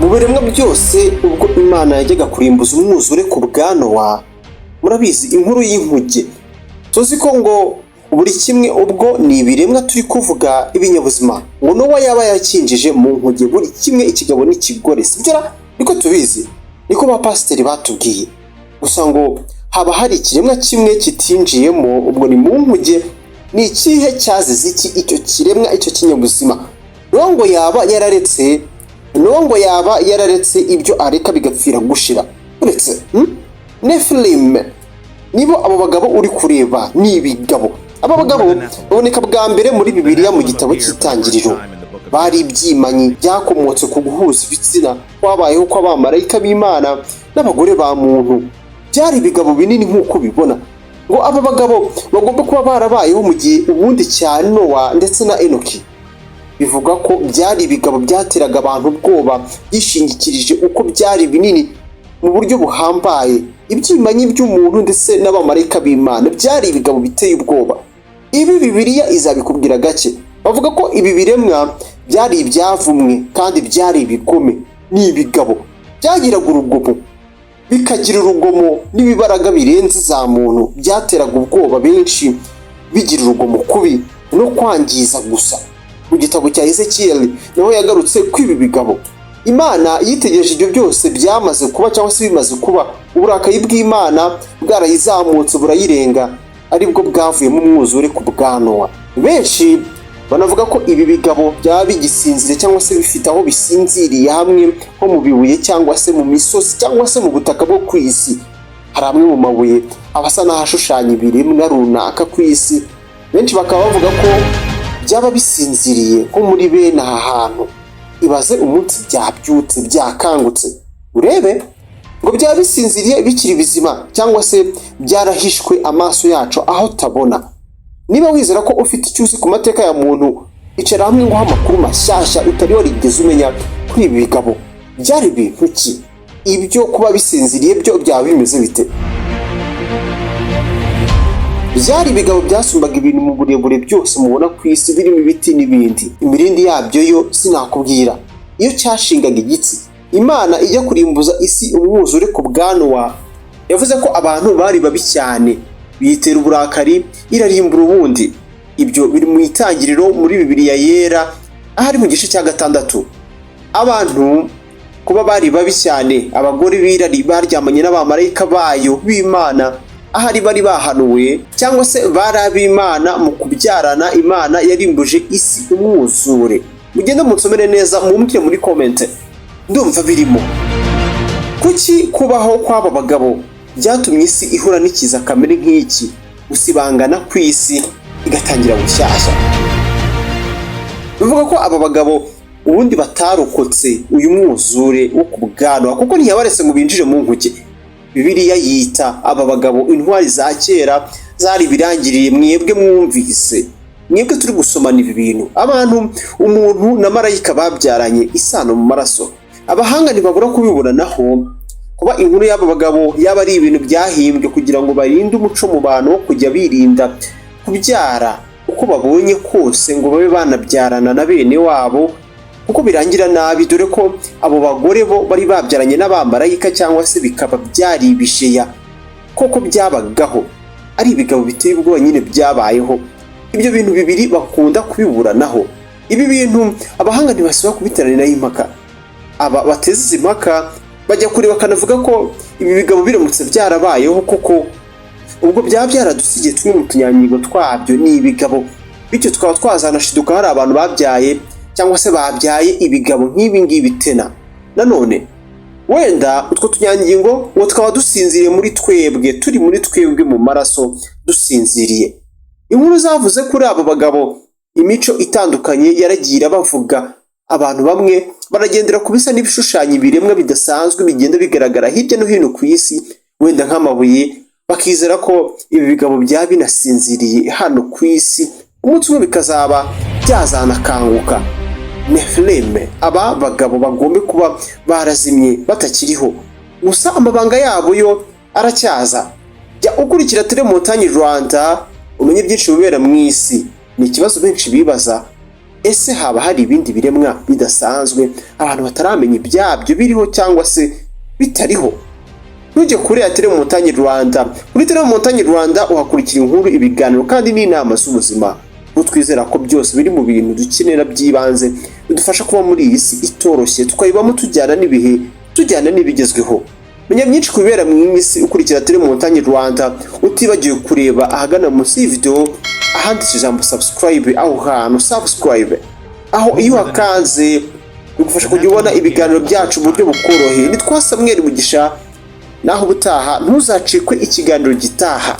mu biremwa byose ubwo Imana yajyaga kurimbuza umwuzure ku bwa Nowa, murabizi inkuru y'inkuge tuzi ko ngo buri kimwe ubwo ni ibiremwa turi kuvuga ibinyabuzima ngo Nowa yaba yakinjije mu nkuge buri kimwe ikigabo n'ikigore, sibyo niko tubizi, niko ba pasiteri batubwiye. Gusa ngo haba hari ikiremwa kimwe kitinjiyemo, ubwo ni mu nkuge. Ni ikihe cyazize iki icyo kiremwa, icyo kinyabuzima? Nowa ngo yaba yararetse ibyo areka bigapfira gushira. Uretse Nephilim nibo abo bagabo uri kureba, ni ibigabo. Aba bagabo baboneka bwa mbere muri Bibiliya mu gitabo cy'Itangiriro. Bari ibyimanyi byakomotse ku guhuza ibitsina kwabayeho kw'abamarayika b'Imana n'abagore ba muntu. Byari ibigabo binini nk'uko bibona. Ngo aba bagabo bagomba kuba barabayeho mu gihe ubundi cya Nowa ndetse na Enoki. Bivuga ko byari ibigabo byateraga abantu ubwoba, byishingikirije uko byari binini mu buryo buhambaye. Ibyimanyi by'umuntu ndetse n'abamarayika b'Imana byari ibigabo biteye ubwoba. Ibi Bibiliya izabikubwira gake. Bavuga ko ibi biremwa byari ibyavumwe kandi byari ibigome. Ni ibigabo byagiraga urugomo, bikagira urugomo n'ibibaraga birenze za muntu, byateraga ubwoba benshi, bigira urugomo kubi no kwangiza gusa. Mu gitabo cya Ezekiyeli naho yagarutse kwibi bigabo. Imana yitegereje ibyo byose byamaze kuba cyangwa se bimaze kuba, uburakari bw'Imana bwarayizamutse burayirenga, aribwo bwavuyemo umwuzure ku bwa Nowa. Benshi banavuga ko ibi bigabo byaba bigisinzire cyangwa se bifite aho bisinziriye hamwe nko mu bibuye cyangwa se mu misozi cyangwa se mu butaka bwo ku isi. Hari amwe mu mabuye abasa n'ahashushanya ibiremwa runaka ku isi. Benshi bakaba bavuga ko byaba bisinziriye nko muri bene aha hantu. Ibaze umunsi byabyutse byakangutse, urebe ngo byaba bisinziriye bikiri bizima cyangwa se byarahishwe amaso yacu aho tabona. Niba wizera ko ufite icyo uzi ku mateka ya muntu, icara hamwe nguha amakuru mashyashya utari warigeze umenya kuri ibi bigabo. Byari bintu ki? Ibyo kuba bisinziriye byo byaba bimeze bite? Byari ibigabo byasumbaga ibintu mu burebure byose mubona ku isi, birimo ibiti n'ibindi. Imirindi yabyo yo sinakubwira. Iyo cyashingaga igitsi, Imana ijya kurimbuza isi umwuzure ku bwa Nowa, yavuze ko abantu bari babi cyane, biyitera uburakari irarimbura ubundi. Ibyo biri mu Itangiriro muri Bibiliya yera, ahari mu gice cya 6. Abantu kuba bari babi cyane, abagore birari baryamanye n'abamarayika bayo b'Imana, ahari bari bahanuwe cyangwa se bari ab'Imana mu kubyarana. Imana yarimbuje isi umwuzure. Mugende munsomere neza mumbwire muri comment, ndumva birimo. Kuki kubaho kw'aba bagabo byatumye isi ihura n'ikiza kamere nk'iki, usibangana ku isi igatangira bushyashya? Bivuga ko aba bagabo ubundi batarokotse uyu mwuzure wo ku bwa Nowa, kuko ntiyabaretse ngo binjire mu nkuge. Bibiliya yita aba bagabo intwari za kera zari birangiriye. Mwebwe mwumvise, mwebwe turi gusomana ibi bintu, abantu umuntu na marayika babyaranye isano mu maraso. Abahanga ntibabura kubiburanaho kuba inkuru y'aba bagabo yaba ari ibintu byahimbwe kugira ngo barinde umuco mu bantu wo kujya birinda kubyara uko babonye kose ngo babe banabyarana na bene wabo, kuko birangira nabi, dore ko abo bagore bo bari babyaranye n'abamarayika cyangwa se bikaba byari ibisheya. Koko byabagaho ari ibigabo biteye ubwoba nyine byabayeho. Ibyo bintu bibiri bakunda kubiburanaho. Ibi bintu abahanga ntibasiba kubiteraniraho impaka. Aba bateze impaka bajya kure bakanavuga ko ibi bigabo biramutse byarabayeho koko, ubwo byaba byaradusigiye tumwe mu tunyangingo twabyo ni ibigabo, bityo tukaba twazanashiduka hari abantu babyaye cyangwa se babyaye ibigabo nk'ibi ngibi tena. Nanone wenda utwo tunyangingo ngo tukaba dusinziriye muri twebwe, turi muri twebwe mu maraso dusinziriye. Inkuru zavuze kuri abo bagabo imico itandukanye yaragira bavuga. Abantu bamwe baragendera ku bisa n'ibishushanyo ibiremwa bidasanzwe bigenda bigaragara hirya no hino ku isi, wenda nk'amabuye, bakizera ko ibi bigabo byaba binasinziriye hano ku isi, umunsi umwe bikazaba byazanakanguka. Nephilim, aba bagabo bagombe kuba barazimye batakiriho, gusa amabanga yabo yo aracyaza. Jya ukurikira Telemontagne Rwanda umenye byinshi bibera mu isi. Ni ikibazo benshi bibaza, ese haba hari ibindi biremwa bidasanzwe abantu bataramenya ibyabyo biriho cyangwa se bitariho? Ntujye kuri Tele Montagne Rwanda. Kuri Tele Montagne Rwanda uhakurikira inkuru, ibiganiro kandi n'inama z'ubuzima. Twizera ko byose biri mu bintu dukenera by'ibanze bidufasha kuba muri iyi si itoroshye, tukayibamo tujyana n'ibihe, tujyana n'ibigezweho. Menya byinshi kubera mu isi ukurikira Tele Montagne Rwanda, utibagiwe kureba ahagana munsi y'video ahanditse ijambo subscribe, aho hantu subscribe, aho iyo hakanze bigufasha kujya ubona ibiganiro byacu mu buryo bukoroheye. Nitwa Samuel Mugisha, naho ubutaha ntuzacikwe ikiganiro gitaha.